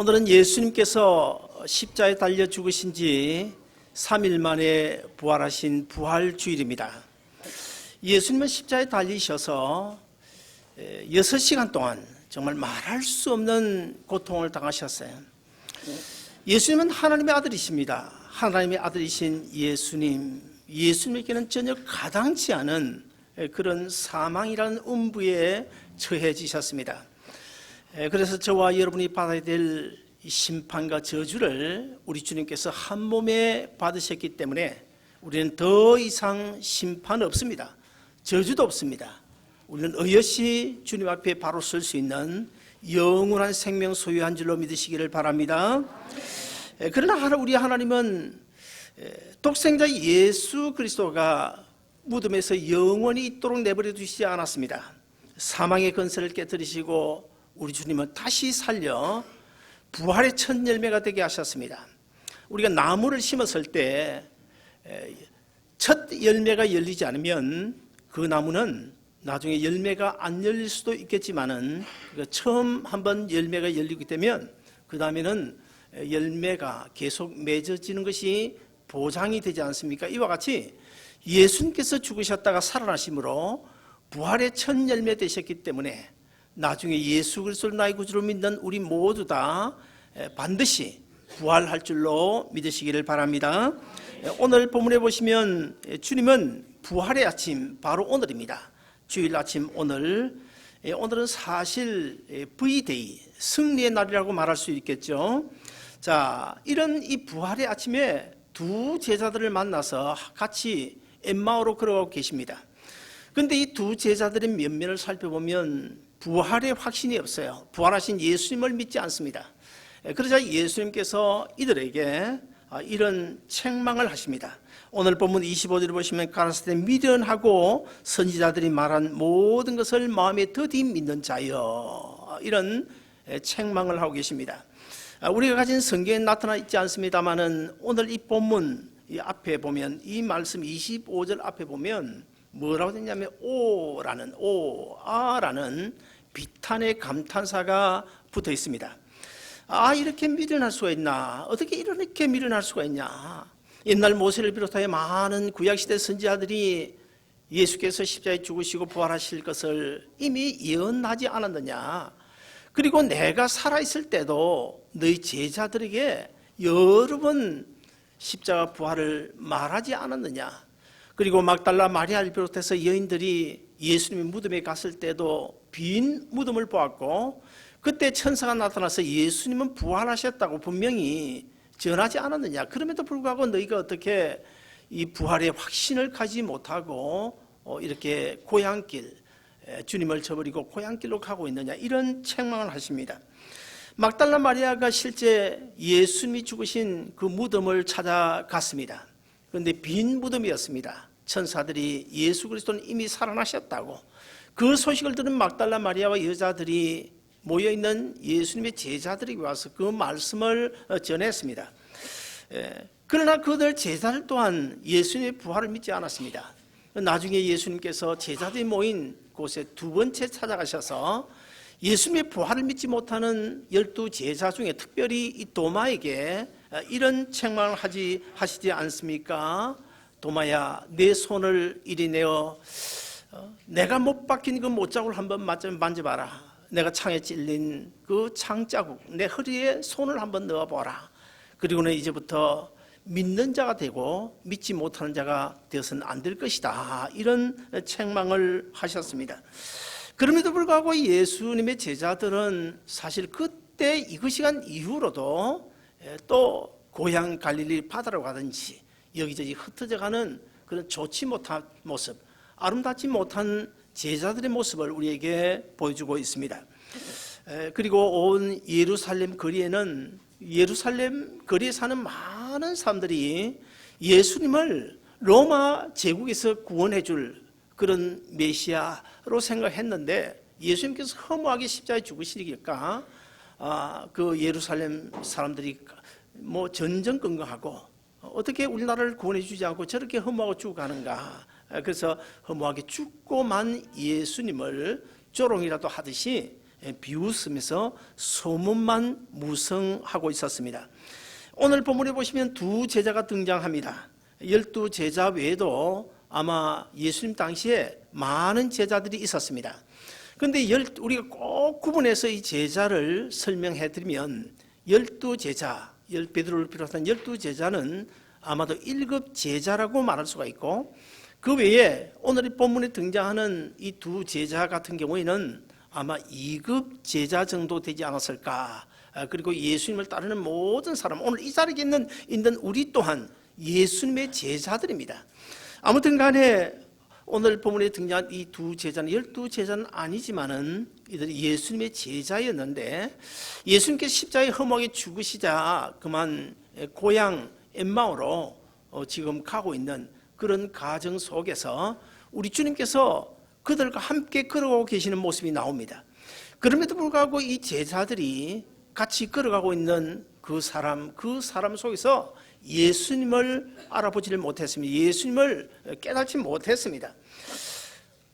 오늘은 예수님께서 십자가에 달려 죽으신 지 3일 만에 부활하신 부활주일입니다. 예수님은 십자가에 달리셔서 6시간 동안 정말 말할 수 없는 고통을 당하셨어요. 예수님은 하나님의 아들이십니다. 하나님의 아들이신 예수님에게는 전혀 가당치 않은 그런 사망이라는 음부에 처해지셨습니다. 그래서 저와 여러분이 받아야 될 심판과 저주를 우리 주님께서 한 몸에 받으셨기 때문에 우리는 더 이상 심판 없습니다. 저주도 없습니다. 우리는 의젓이 주님 앞에 바로 설 수 있는 영원한 생명 소유한 줄로 믿으시기를 바랍니다. 그러나 우리 하나님은 독생자 예수 그리스도가 무덤에서 영원히 있도록 내버려 두시지 않았습니다. 사망의 권세를 깨뜨리시고 우리 주님은 다시 살려 부활의 첫 열매가 되게 하셨습니다. 우리가 나무를 심었을 때 첫 열매가 열리지 않으면 그 나무는 나중에 열매가 안 열릴 수도 있겠지만은 처음 한번 열매가 열리게 되면 그 다음에는 열매가 계속 맺어지는 것이 보장이 되지 않습니까? 이와 같이 예수님께서 죽으셨다가 살아나심으로 부활의 첫 열매 되셨기 때문에 나중에 예수 그리스도를 나의 구주로 믿는 우리 모두 다 반드시 부활할 줄로 믿으시기를 바랍니다. 오늘 본문에 보시면 주님은 부활의 아침, 바로 오늘입니다. 주일 아침 오늘은 사실 V-Day, 승리의 날이라고 말할 수 있겠죠. 자, 이런 이 부활의 아침에 두 제자들을 만나서 같이 엠마오로 걸어가고 계십니다. 그런데 이 두 제자들의 면면을 살펴보면 부활의 확신이 없어요. 부활하신 예수님을 믿지 않습니다. 그러자 예수님께서 이들에게 이런 책망을 하십니다. 오늘 본문 25절을 보시면 가라사대 미련하고 선지자들이 말한 모든 것을 마음에 더디 믿는 자여, 이런 책망을 하고 계십니다. 우리가 가진 성경에 나타나 있지 않습니다만은 오늘 이 본문 이 앞에 보면 이 말씀 25절 앞에 보면 뭐라고 되냐면 아라는 비탄의 감탄사가 붙어 있습니다. 이렇게 미련할 수가 있나? 어떻게 이렇게 미련할 수가 있냐? 옛날 모세를 비롯하여 많은 구약시대 선지자들이 예수께서 십자가에 죽으시고 부활하실 것을 이미 예언하지 않았느냐? 그리고 내가 살아있을 때도 너희 제자들에게 여러 번 십자가 부활을 말하지 않았느냐? 그리고 막달라 마리아를 비롯해서 여인들이 예수님이 무덤에 갔을 때도 빈 무덤을 보았고 그때 천사가 나타나서 예수님은 부활하셨다고 분명히 전하지 않았느냐? 그럼에도 불구하고 너희가 어떻게 이 부활의 확신을 가지지 못하고 이렇게 고향길, 주님을 저버리고 고향길로 가고 있느냐? 이런 책망을 하십니다. 막달라 마리아가 실제 예수님이 죽으신 그 무덤을 찾아갔습니다. 그런데 빈 무덤이었습니다. 천사들이 예수 그리스도는 이미 살아나셨다고, 그 소식을 들은 막달라 마리아와 여자들이 모여있는 예수님의 제자들이 와서 그 말씀을 전했습니다. 그러나 그들 제자들 또한 예수님의 부활을 믿지 않았습니다. 나중에 예수님께서 제자들이 모인 곳에 두 번째 찾아가셔서 예수님의 부활을 믿지 못하는 12 제자 중에 특별히 이 도마에게 이런 책망을 하시지 않습니까? 도마야, 내 손을 이리 내어 내가 못 박힌 그 못자국을 한번 만져봐라. 내가 창에 찔린 그 창자국, 내 허리에 손을 한번 넣어보라. 그리고는 이제부터 믿는 자가 되고 믿지 못하는 자가 되어서는 안 될 것이다. 이런 책망을 하셨습니다. 그럼에도 불구하고 예수님의 제자들은 사실 그때 그 시간 이후로도 또 고향 갈릴리 바다로 가든지 여기저기 흩어져가는 그런 좋지 못한 모습, 아름답지 못한 제자들의 모습을 우리에게 보여주고 있습니다. 그리고 온 예루살렘 거리에는 예루살렘 거리에 사는 많은 사람들이 예수님을 로마 제국에서 구원해 줄 그런 메시아로 생각했는데 예수님께서 허무하게 십자가에 죽으시니까 그 예루살렘 사람들이 뭐 전전긍긍하고 어떻게 우리나라를 구원해 주지 않고 저렇게 허무하고 죽어가는가. 그래서 허무하게 죽고만 예수님을 조롱이라도 하듯이 비웃으면서 소문만 무성하고 있었습니다. 오늘 본문에 보시면 두 제자가 등장합니다. 12제자 외에도 아마 예수님 당시에 많은 제자들이 있었습니다. 그런데 우리가 꼭 구분해서 이 제자를 설명해 드리면 12제자, 베드로를 비롯한 12제자는 아마도 1급 제자라고 말할 수가 있고, 그 외에 오늘 이 본문에 등장하는 이 두 제자 같은 경우에는 아마 2급 제자 정도 되지 않았을까. 그리고 예수님을 따르는 모든 사람, 오늘 이 자리에 있는 우리 또한 예수님의 제자들입니다. 아무튼 간에 오늘 본문에 등장한 이 두 제자는 12제자는 아니지만은 이들이 예수님의 제자였는데, 예수님께서 십자가에 험하게 죽으시자 그만 고향 엠마오로 지금 가고 있는 그런 과정 속에서 우리 주님께서 그들과 함께 걸어가고 계시는 모습이 나옵니다. 그럼에도 불구하고 이 제자들이 같이 걸어가고 있는 그 사람 속에서 예수님을 알아보지를 못했습니다. 예수님을 깨닫지 못했습니다.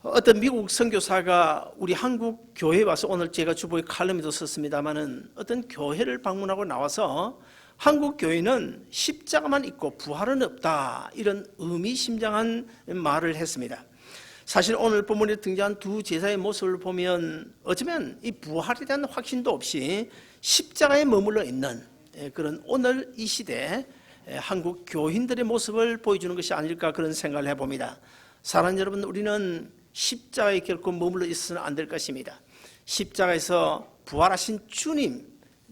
어떤 미국 선교사가 우리 한국 교회에 와서, 오늘 제가 주보에 칼럼에도 썼습니다마는, 어떤 교회를 방문하고 나와서 한국 교회는 십자가만 있고 부활은 없다, 이런 의미심장한 말을 했습니다. 사실 오늘 본문에 등장한 두 제자의 모습을 보면 어쩌면 이 부활에 대한 확신도 없이 십자가에 머물러 있는 그런 오늘 이 시대 한국 교인들의 모습을 보여주는 것이 아닐까, 그런 생각을 해봅니다. 사랑하는 여러분, 우리는 십자가에 결코 머물러 있어서는 안 될 것입니다. 십자가에서 부활하신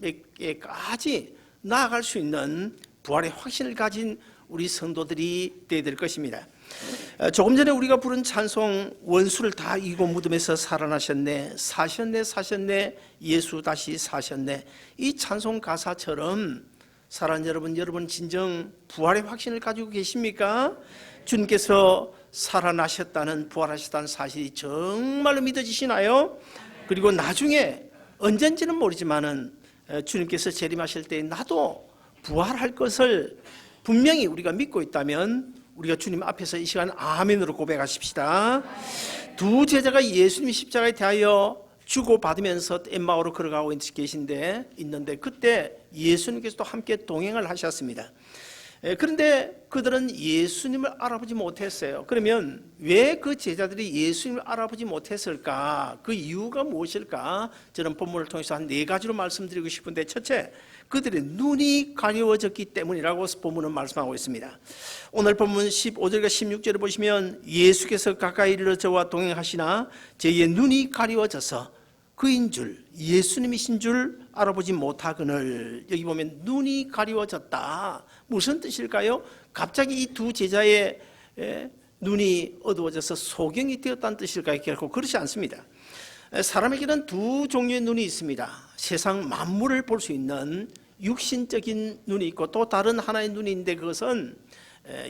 주님에게까지 나아갈 수 있는 부활의 확신을 가진 우리 성도들이 되어야 될 것입니다. 조금 전에 우리가 부른 찬송, 원수를 다 이기고 무덤에서 살아나셨네, 사셨네, 예수 다시 사셨네, 이 찬송 가사처럼 사랑하는 여러분 진정 부활의 확신을 가지고 계십니까? 주님께서 살아나셨다는, 부활하셨다는 사실이 정말로 믿어지시나요? 그리고 나중에 언젠지는 모르지만은 주님께서 재림하실 때 나도 부활할 것을 분명히 우리가 믿고 있다면 우리가 주님 앞에서 이 시간 아멘으로 고백하십시다. 두 제자가 예수님이 십자가에 대하여 주고받으면서 엠마오로 걸어가고 있는데 그때 예수님께서도 함께 동행을 하셨습니다. 그런데 그들은 예수님을 알아보지 못했어요. 그러면 왜 그 제자들이 예수님을 알아보지 못했을까? 그 이유가 무엇일까? 저는 본문을 통해서 한 4가지로 말씀드리고 싶은데, 첫째, 그들의 눈이 가려워졌기 때문이라고 본문은 말씀하고 있습니다. 오늘 본문 15절과 16절을 보시면 예수께서 가까이 이르러 저와 동행하시나 저희의 눈이 가려워져서 그인 줄, 예수님이신 줄 알아보지 못하거늘. 여기 보면 눈이 가려워졌다. 무슨 뜻일까요? 갑자기 이 두 제자의 눈이 어두워져서 소경이 되었다는 뜻일까요? 결코 그렇지 않습니다. 사람에게는 두 종류의 눈이 있습니다. 세상 만물을 볼 수 있는 육신적인 눈이 있고, 또 다른 하나의 눈이 있는데 그것은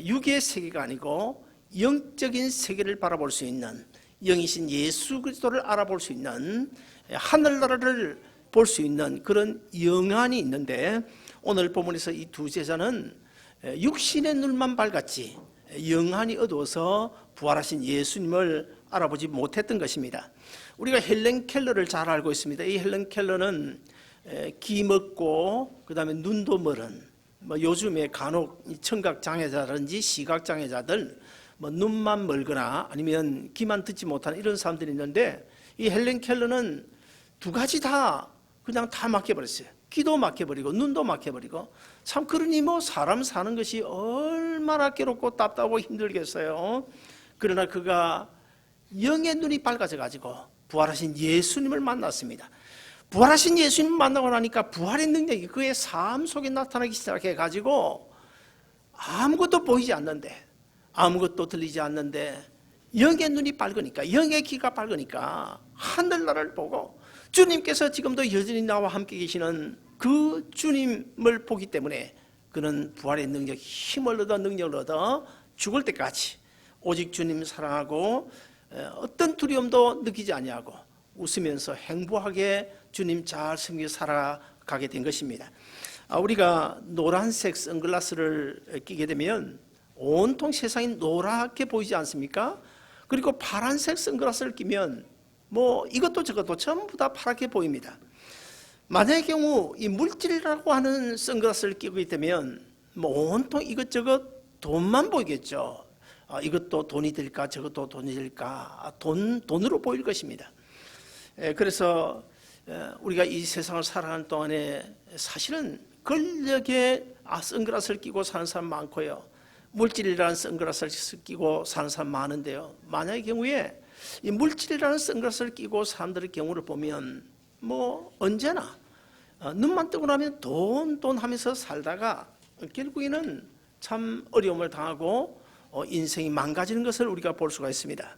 육의 세계가 아니고 영적인 세계를 바라볼 수 있는, 영이신 예수 그리스도를 알아볼 수 있는, 하늘나라를 볼 수 있는 그런 영안이 있는데, 오늘 본문에서 이 두 제자는 육신의 눈만 밝았지 영안이 어두워서 부활하신 예수님을 알아보지 못했던 것입니다. 우리가 헬렌 켈러를 잘 알고 있습니다. 이 헬렌 켈러는 귀 먹고 그다음에 눈도 멀은, 요즘에 간혹 청각 장애자라든지 시각 장애자들 눈만 멀거나 아니면 귀만 듣지 못하는 이런 사람들이 있는데, 이 헬렌 켈러는 두 가지 다 그냥 다 막혀버렸어요. 귀도 막혀버리고 눈도 막혀버리고. 참, 그러니 사람 사는 것이 얼마나 괴롭고 답답하고 힘들겠어요. 그러나 그가 영의 눈이 밝아져 가지고 부활하신 예수님을 만났습니다. 부활하신 예수님을 만나고 나니까 부활의 능력이 그의 삶 속에 나타나기 시작해 가지고 아무것도 보이지 않는데, 아무것도 들리지 않는데 영의 눈이 밝으니까, 영의 귀가 밝으니까 하늘나라를 보고 주님께서 지금도 여전히 나와 함께 계시는 그 주님을 보기 때문에 그는 부활의 능력, 힘을 얻어 능력을 얻어 죽을 때까지 오직 주님 사랑하고 어떤 두려움도 느끼지 아니하고 웃으면서 행복하게 주님 잘 섬겨 살아가게 된 것입니다. 우리가 노란색 선글라스를 끼게 되면 온통 세상이 노랗게 보이지 않습니까? 그리고 파란색 선글라스를 끼면 뭐 이것도 저것도 전부 다 파랗게 보입니다. 만약의 경우 이 물질이라고 하는 선글라스를 끼고 있다면 뭐 온통 이것저것 돈만 보이겠죠. 이것도 돈이 될까 저것도 돈이 될까 돈으로 보일 것입니다. 그래서 우리가 이 세상을 살아가는 동안에 사실은 권력에 선글라스를 끼고 사는 사람 많고요. 물질이라는 선글라스를 끼고 사는 사람 많은데요. 만약의 경우에 이 물질이라는 선글라스를 끼고 사람들의 경우를 보면 뭐 언제나 눈만 뜨고 나면 돈 하면서 살다가 결국에는 참 어려움을 당하고 인생이 망가지는 것을 우리가 볼 수가 있습니다.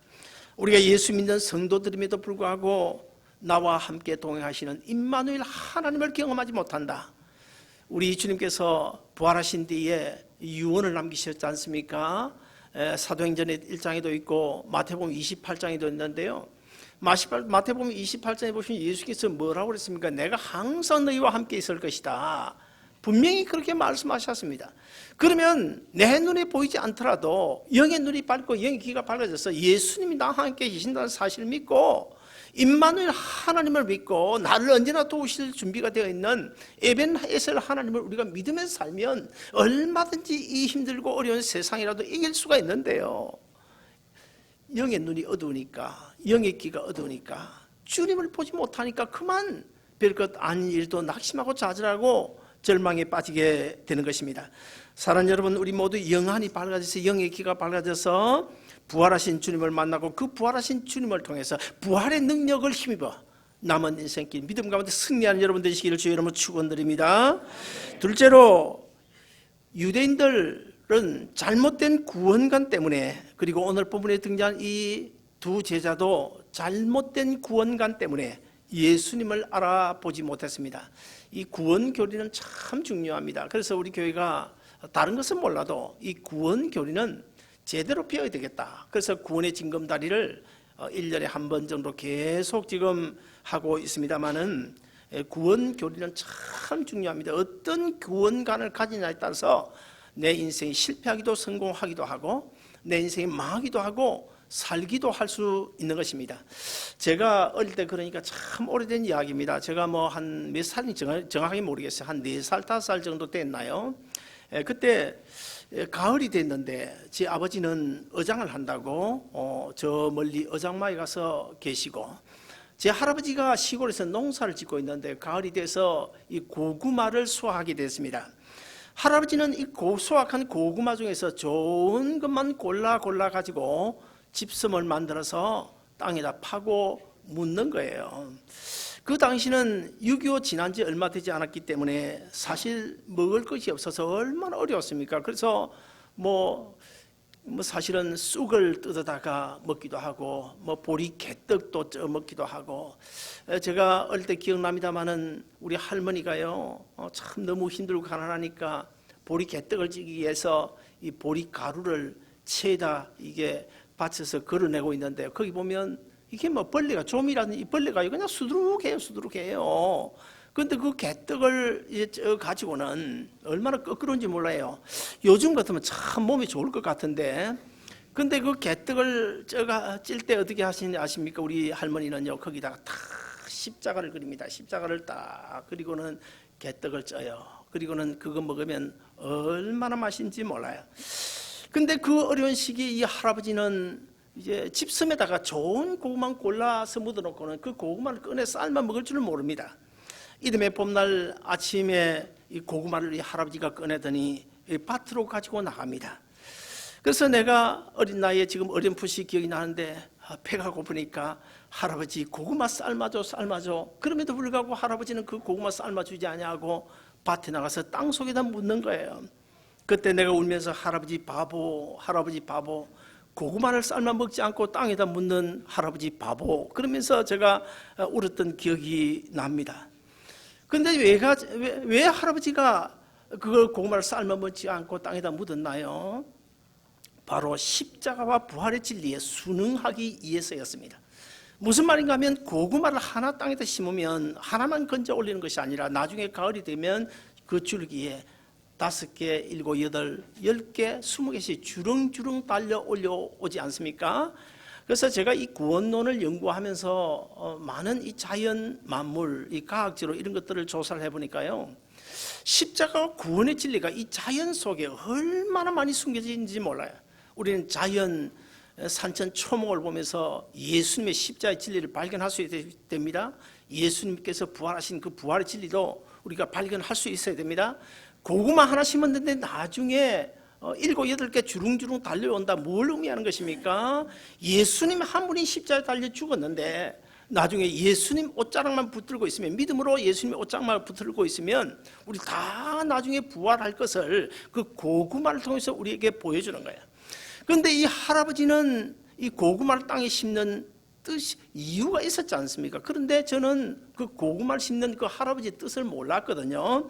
우리가 예수 믿는 성도들임에도 불구하고 나와 함께 동행하시는 임마누엘 하나님을 경험하지 못한다. 우리 주님께서 부활하신 뒤에 유언을 남기셨지 않습니까? 사도행전 1장에도 있고 마태복음 28장에도 있는데요. 마태복음 28장에 보시면 예수께서 뭐라고 그랬습니까? 내가 항상 너희와 함께 있을 것이다. 분명히 그렇게 말씀하셨습니다. 그러면 내 눈에 보이지 않더라도 영의 눈이 밝고 영의 귀가 밝아져서 예수님이 나와 함께 계신다는 사실을 믿고 임마누엘 하나님을 믿고 나를 언제나 도우실 준비가 되어 있는 에벤에셀 하나님을 우리가 믿으면서 살면 얼마든지 이 힘들고 어려운 세상이라도 이길 수가 있는데요. 영의 눈이 어두우니까, 영의 귀가 어두우니까, 주님을 보지 못하니까 그만 별것 아닌 일도 낙심하고 좌절하고 절망에 빠지게 되는 것입니다. 사랑하는 여러분, 우리 모두 영안이 밝아져서 영의 귀가 밝아져서 부활하신 주님을 만나고 그 부활하신 주님을 통해서 부활의 능력을 힘입어 남은 인생길 믿음 가운데 승리하는 여러분 되시기를 주의 이름으로 축원드립니다. 둘째로, 유대인들은 잘못된 구원관 때문에, 그리고 오늘 본문에 등장한 이 두 제자도 잘못된 구원관 때문에 예수님을 알아보지 못했습니다. 이 구원 교리는 참 중요합니다. 그래서 우리 교회가 다른 것은 몰라도 이 구원 교리는 제대로 배워야 되겠다. 그래서 구원의 징검다리를 1년에 한 번 정도 계속 지금 하고 있습니다만은 구원 교리는 참 중요합니다. 어떤 구원관을 가지냐에 따라서 내 인생이 실패하기도 성공하기도 하고 내 인생이 망하기도 하고 살기도 할 수 있는 것입니다. 제가 어릴 때, 그러니까 참 오래된 이야기입니다. 제가 뭐 한 몇 살인지 정확하게 모르겠어요. 한 4살, 5살 정도 됐나요? 그때 가을이 됐는데 제 아버지는 어장을 한다고 저 멀리 어장마에 가서 계시고, 제 할아버지가 시골에서 농사를 짓고 있는데 가을이 돼서 이 고구마를 수확하게 됐습니다. 할아버지는 이 수확한 고구마 중에서 좋은 것만 골라 가지고 집섬을 만들어서 땅에다 파고 묻는 거예요. 그 당시는 6.25 지난 지 얼마 되지 않았기 때문에 사실 먹을 것이 없어서 얼마나 어려웠습니까? 그래서 뭐 사실은 쑥을 뜯어다가 먹기도 하고 뭐 보리 개떡도 쪄 먹기도 하고, 제가 어릴 때 기억납니다마는 우리 할머니가요 참 너무 힘들고 가난하니까 보리 개떡을 찌기 위해서 이 보리 가루를 채에다 이게 받쳐서 걸어내고 있는데, 거기 보면 이게 뭐 벌레가, 좀이라든지 이 벌레가 그냥 수두룩해요. 그런데 그 개떡을 이제 가지고는 얼마나 끄끄러운지 몰라요. 요즘 같으면 참 몸이 좋을 것 같은데, 근데 그 개떡을 찔 때 어떻게 하시는지 아십니까? 우리 할머니는요, 거기다가 다 십자가를 그립니다. 십자가를 딱 그리고는 개떡을 쪄요. 그리고는 그거 먹으면 얼마나 맛있는지 몰라요. 근데 그 어려운 시기에 이 할아버지는 이제 집섬에다가 좋은 고구마를 골라서 묻어놓고는 그 고구마를 꺼내 삶아 먹을 줄은 모릅니다. 이듬해 봄날 아침에 이 고구마를 이 할아버지가 꺼내더니 이 밭으로 가지고 나갑니다. 그래서 내가 어린 나이에 지금 어렴풋이 기억이 나는데, 배가 고프니까 할아버지 고구마 삶아줘. 그럼에도 불구하고 할아버지는 그 고구마 삶아주지 아니하고 밭에 나가서 땅 속에다 묻는 거예요. 그때 내가 울면서 할아버지 바보, 고구마를 삶아 먹지 않고 땅에다 묻는 할아버지 바보, 그러면서 제가 울었던 기억이 납니다. 그런데 왜 할아버지가 그걸 고구마를 삶아 먹지 않고 땅에다 묻었나요? 바로 십자가와 부활의 진리에 순응하기 위해서였습니다. 무슨 말인가 하면 고구마를 하나 땅에다 심으면 하나만 건져 올리는 것이 아니라 나중에 가을이 되면 그 줄기에 5개, 7, 8, 10개, 20개씩 주렁주렁 달려 올려오지 않습니까? 그래서 제가 이 구원론을 연구하면서 많은 이 자연 만물, 이 과학적으로 이런 것들을 조사를 해보니까요, 십자가와 구원의 진리가 이 자연 속에 얼마나 많이 숨겨져 있는지 몰라요. 우리는 자연 산천 초목을 보면서 예수님의 십자가의 진리를 발견할 수 있어야 됩니다. 예수님께서 부활하신 그 부활의 진리도 우리가 발견할 수 있어야 됩니다. 고구마 하나 심었는데 나중에 7, 8개 주릉주릉 달려온다. 뭘 의미하는 것입니까? 예수님 한 분이 십자가에 달려 죽었는데 나중에 예수님 옷자락만 붙들고 있으면, 믿음으로 예수님의 옷자락만 붙들고 있으면 우리 다 나중에 부활할 것을 그 고구마를 통해서 우리에게 보여주는 거예요. 그런데 이 할아버지는 이 고구마를 땅에 심는 뜻이 이유가 있었지 않습니까? 그런데 저는 그 고구마를 심는 그 할아버지의 뜻을 몰랐거든요.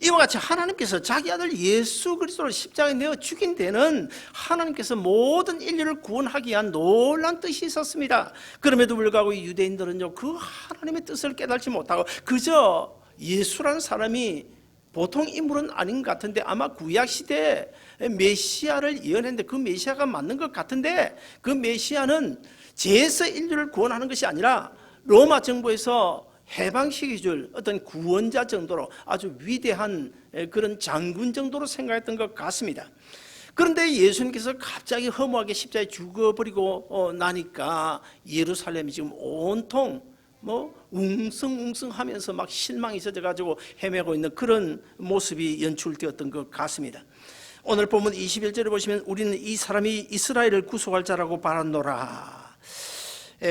이와 같이 하나님께서 자기 아들 예수 그리스도를 십자가에 내어 죽인 데는 하나님께서 모든 인류를 구원하기 위한 놀라운 뜻이 있었습니다. 그럼에도 불구하고 유대인들은요, 그 하나님의 뜻을 깨닫지 못하고 그저 예수라는 사람이 보통 인물은 아닌 것 같은데, 아마 구약시대에 메시아를 예언했는데 그 메시아가 맞는 것 같은데, 그 메시아는 죄에서 인류를 구원하는 것이 아니라 로마 정부에서 해방시켜 줄 어떤 구원자 정도로, 아주 위대한 그런 장군 정도로 생각했던 것 같습니다. 그런데 예수님께서 갑자기 허무하게 십자가에 죽어버리고 나니까 예루살렘이 지금 온통 웅성웅성하면서 막 실망이 젖어가지고 헤매고 있는 그런 모습이 연출되었던 것 같습니다. 오늘 본문 21절에 보시면 우리는 이 사람이 이스라엘을 구속할 자라고 바랐노라.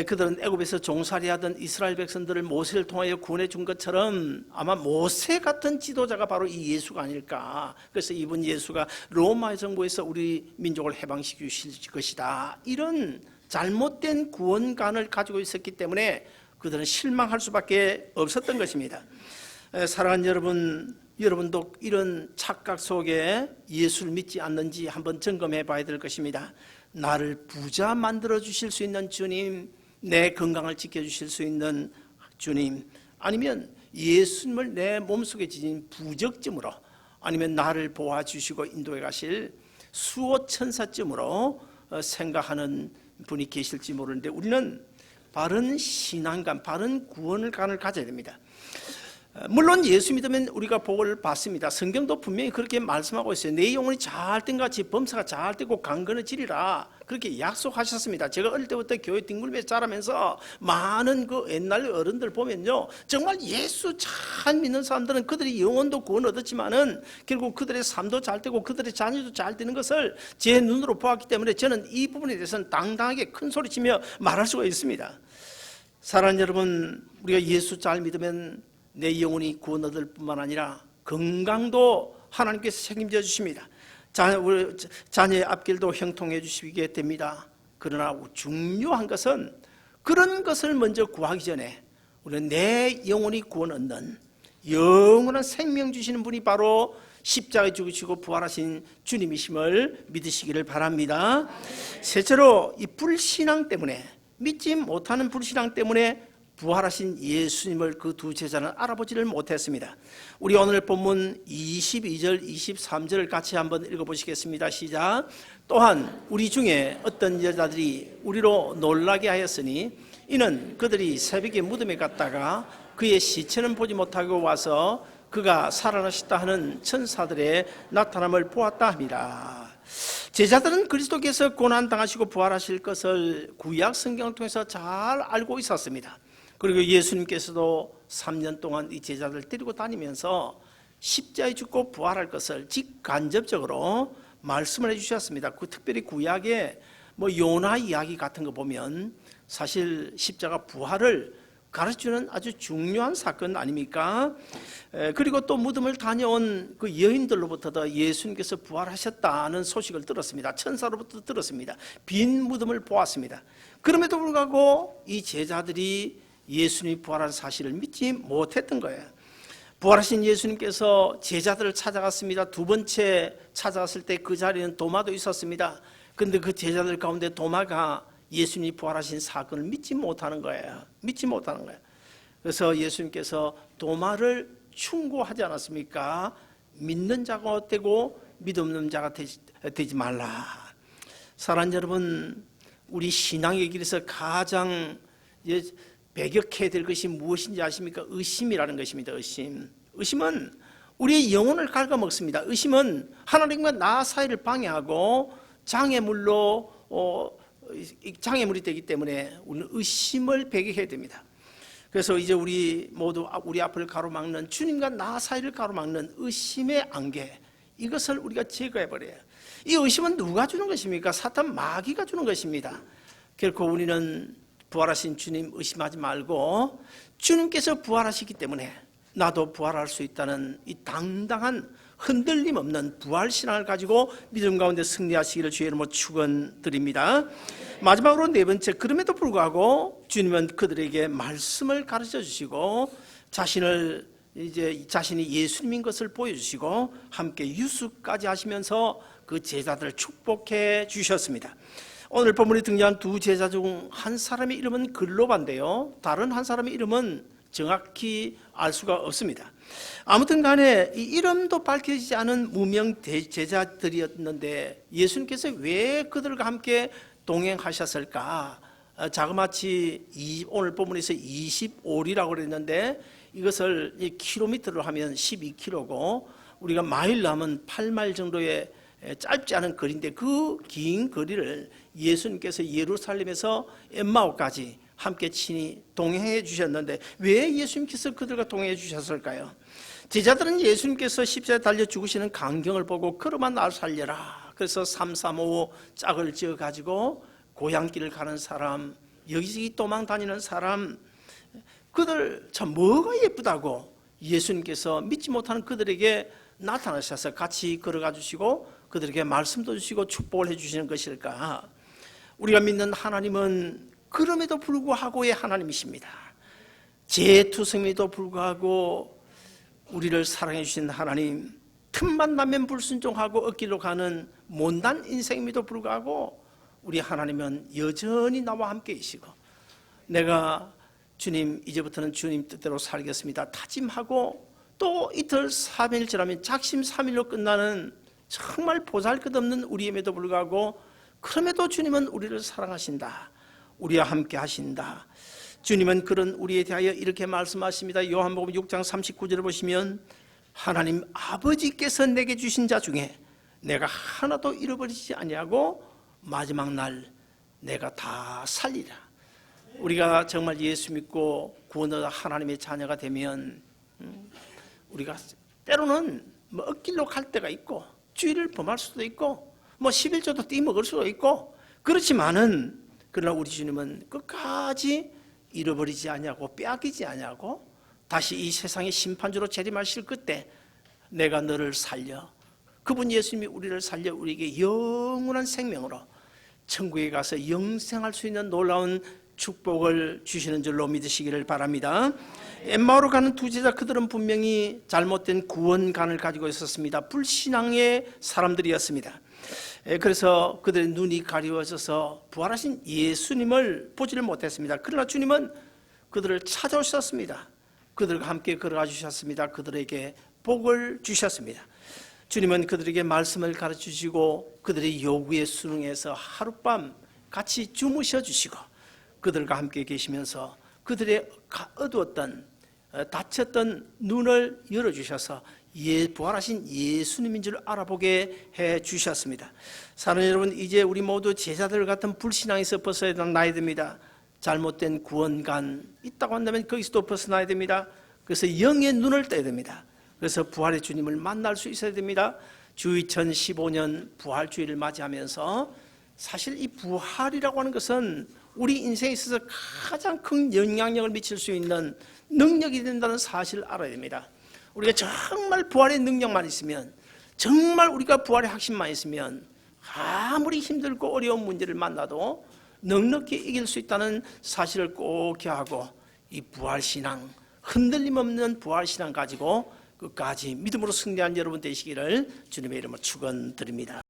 그들은 애굽에서 종살이하던 이스라엘 백성들을 모세를 통하여 구원해 준 것처럼 아마 모세 같은 지도자가 바로 이 예수가 아닐까. 그래서 이번 예수가 로마 정부에서 우리 민족을 해방시켜 주실 것이다, 이런 잘못된 구원관을 가지고 있었기 때문에 그들은 실망할 수밖에 없었던 것입니다. 사랑하는 여러분, 여러분도 이런 착각 속에 예수를 믿지 않는지 한번 점검해 봐야 될 것입니다. 나를 부자 만들어 주실 수 있는 주님, 내 건강을 지켜주실 수 있는 주님, 아니면 예수님을 내 몸속에 지닌 부적점으로, 아니면 나를 보아주시고 인도해 가실 수호 천사점으로 생각하는 분이 계실지 모르는데, 우리는 바른 신앙관, 바른 구원관을 가져야 됩니다. 물론 예수 믿으면 우리가 복을 받습니다. 성경도 분명히 그렇게 말씀하고 있어요. 내 영혼이 잘된 같이 범사가 잘되고 강건해지리라, 그렇게 약속하셨습니다. 제가 어릴 때부터 교회 뒹굴면서 자라면서 많은 그 옛날 어른들 보면요, 정말 예수 잘 믿는 사람들은 그들이 영혼도 구원 얻었지만은 결국 그들의 삶도 잘되고 그들의 자녀도 잘되는 것을 제 눈으로 보았기 때문에 저는 이 부분에 대해서는 당당하게 큰 소리치며 말할 수가 있습니다. 사랑하는 여러분, 우리가 예수 잘 믿으면 내 영혼이 구원 얻을 뿐만 아니라 건강도 하나님께서 책임져 주십니다. 자녀의 앞길도 형통해 주시게 됩니다. 그러나 중요한 것은 그런 것을 먼저 구하기 전에 우리는 내 영혼이 구원 얻는 영원한 생명 주시는 분이 바로 십자가에 죽으시고 부활하신 주님이심을 믿으시기를 바랍니다. 셋째로, 이 불신앙 때문에, 믿지 못하는 불신앙 때문에 부활하신 예수님을 그 두 제자는 알아보지를 못했습니다. 우리 오늘 본문 22절, 23절을 같이 한번 읽어보시겠습니다. 시작. 또한 우리 중에 어떤 여자들이 우리로 놀라게 하였으니 이는 그들이 새벽에 무덤에 갔다가 그의 시체는 보지 못하고 와서 그가 살아나셨다 하는 천사들의 나타남을 보았다 함이라. 제자들은 그리스도께서 고난당하시고 부활하실 것을 구약 성경을 통해서 잘 알고 있었습니다. 그리고 예수님께서도 3년 동안 이 제자들을 데리고 다니면서 십자가에 죽고 부활할 것을 직간접적으로 말씀을 해주셨습니다. 특별히 구약의 요나 이야기 같은 거 보면 사실 십자가 부활을 가르치는 아주 중요한 사건 아닙니까? 그리고 또 무덤을 다녀온 그 여인들로부터도 예수님께서 부활하셨다는 소식을 들었습니다. 천사로부터 들었습니다. 빈 무덤을 보았습니다. 그럼에도 불구하고 이 제자들이 예수님이 부활한 사실을 믿지 못했던 거예요. 부활하신 예수님께서 제자들을 찾아갔습니다. 두 번째 찾아갔을 때 그 자리에는 도마도 있었습니다. 그런데 그 제자들 가운데 도마가 예수님이 부활하신 사건을 믿지 못하는 거예요. 믿지 못하는 거예요. 그래서 예수님께서 도마를 충고하지 않았습니까? 믿는 자가 되고 믿 없는 자가 되지 말라. 사랑하는 여러분, 우리 신앙의 길에서 가장 배격해야 될 것이 무엇인지 아십니까? 의심이라는 것입니다. 의심은 우리의 영혼을 갉아먹습니다. 의심은 하나님과 나 사이를 방해하고 장애물이 되기 때문에 우리는 의심을 배격해야 됩니다. 그래서 이제 우리 모두 우리 앞을 가로막는, 주님과 나 사이를 가로막는 의심의 안개, 이것을 우리가 제거해버려요. 이 의심은 누가 주는 것입니까? 사탄 마귀가 주는 것입니다. 결코 우리는 부활하신 주님 의심하지 말고, 주님께서 부활하시기 때문에 나도 부활할 수 있다는 이 당당한 흔들림 없는 부활신앙을 가지고 믿음 가운데 승리하시기를 주의 이름으로 축원드립니다. 마지막으로 네 번째, 그럼에도 불구하고 주님은 그들에게 말씀을 가르쳐 주시고 자신이 예수님인 것을 보여주시고 함께 유수까지 하시면서 그 제자들을 축복해 주셨습니다. 오늘 본문에 등장한 두 제자 중 한 사람의 이름은 글로바인데요, 다른 한 사람의 이름은 정확히 알 수가 없습니다. 아무튼 간에 이 이름도 밝혀지지 않은 무명 제자들이었는데 예수님께서 왜 그들과 함께 동행하셨을까? 자그마치 오늘 본문에서 25리라고 그랬는데 이것을 킬로미터로 하면 12km고 우리가 마일로 하면 8마일 정도의 짧지 않은 거리인데, 그 긴 거리를 예수님께서 예루살렘에서 엠마오까지 함께 친히 동행해 주셨는데 왜 예수님께서 그들과 동행해 주셨을까요? 제자들은 예수님께서 십자가에 달려 죽으시는 광경을 보고 그러마 날 살려라, 그래서 335 짝을 지어 가지고 고향길을 가는 사람, 여기저기 도망 다니는 사람, 그들 참 뭐가 예쁘다고 예수님께서 믿지 못하는 그들에게 나타나셔서 같이 걸어가 주시고 그들에게 말씀도 주시고 축복을 해주시는 것일까? 우리가 믿는 하나님은 그럼에도 불구하고의 하나님이십니다. 죄투성임에도 불구하고 우리를 사랑해 주신 하나님, 틈만 나면 불순종하고 억길로 가는 못난 인생임에도 불구하고 우리 하나님은 여전히 나와 함께 계시고, 내가 주님 이제부터는 주님 뜻대로 살겠습니다 다짐하고 또 이틀 3일 지나면 작심삼일로 끝나는 정말 보잘것없는 우리임에도 불구하고 그럼에도 주님은 우리를 사랑하신다, 우리와 함께 하신다. 주님은 그런 우리에 대하여 이렇게 말씀하십니다. 요한복음 6장 39절을 보시면 하나님 아버지께서 내게 주신 자 중에 내가 하나도 잃어버리지 아니하고 마지막 날 내가 다 살리라. 우리가 정말 예수 믿고 구원받아 하나님의 자녀가 되면 우리가 때로는 억길로 갈 때가 있고 주의를 범할 수도 있고 11조도 띠먹을 수도 있고, 그렇지만은 그러나 우리 주님은 끝까지 잃어버리지 아니하고 빼앗기지 아니하고 다시 이 세상의 심판주로 재림하실 그때 내가 너를 살려, 그분 예수님이 우리를 살려 우리에게 영원한 생명으로 천국에 가서 영생할 수 있는 놀라운 축복을 주시는 줄로 믿으시기를 바랍니다. 엠마오로 가는 두 제자, 그들은 분명히 잘못된 구원관을 가지고 있었습니다. 불신앙의 사람들이었습니다. 그래서 그들의 눈이 가리워져서 부활하신 예수님을 보지를 못했습니다. 그러나 주님은 그들을 찾아오셨습니다. 그들과 함께 걸어가 주셨습니다. 그들에게 복을 주셨습니다. 주님은 그들에게 말씀을 가르치시고 그들의 요구에 순응해서 하룻밤 같이 주무셔 주시고 그들과 함께 계시면서 그들의 어두웠던 닫혔던 눈을 열어주셔서 부활하신 예수님인 줄 알아보게 해주셨습니다. 사랑하는 여러분, 이제 우리 모두 제자들 같은 불신앙에서 벗어나야 됩니다. 잘못된 구원관 있다고 한다면 거기서도 벗어나야 됩니다. 그래서 영의 눈을 떼야 됩니다. 그래서 부활의 주님을 만날 수 있어야 됩니다. 주 2015년 부활주의를 맞이하면서 사실 이 부활이라고 하는 것은 우리 인생에 있어서 가장 큰 영향력을 미칠 수 있는 능력이 된다는 사실을 알아야 됩니다. 우리가 정말 부활의 능력만 있으면, 정말 우리가 부활의 확신만 있으면 아무리 힘들고 어려운 문제를 만나도 넉넉히 이길 수 있다는 사실을 꼭 기억하고 이 부활신앙, 흔들림 없는 부활신앙 가지고 끝까지 믿음으로 승리한 여러분 되시기를 주님의 이름으로 축원드립니다.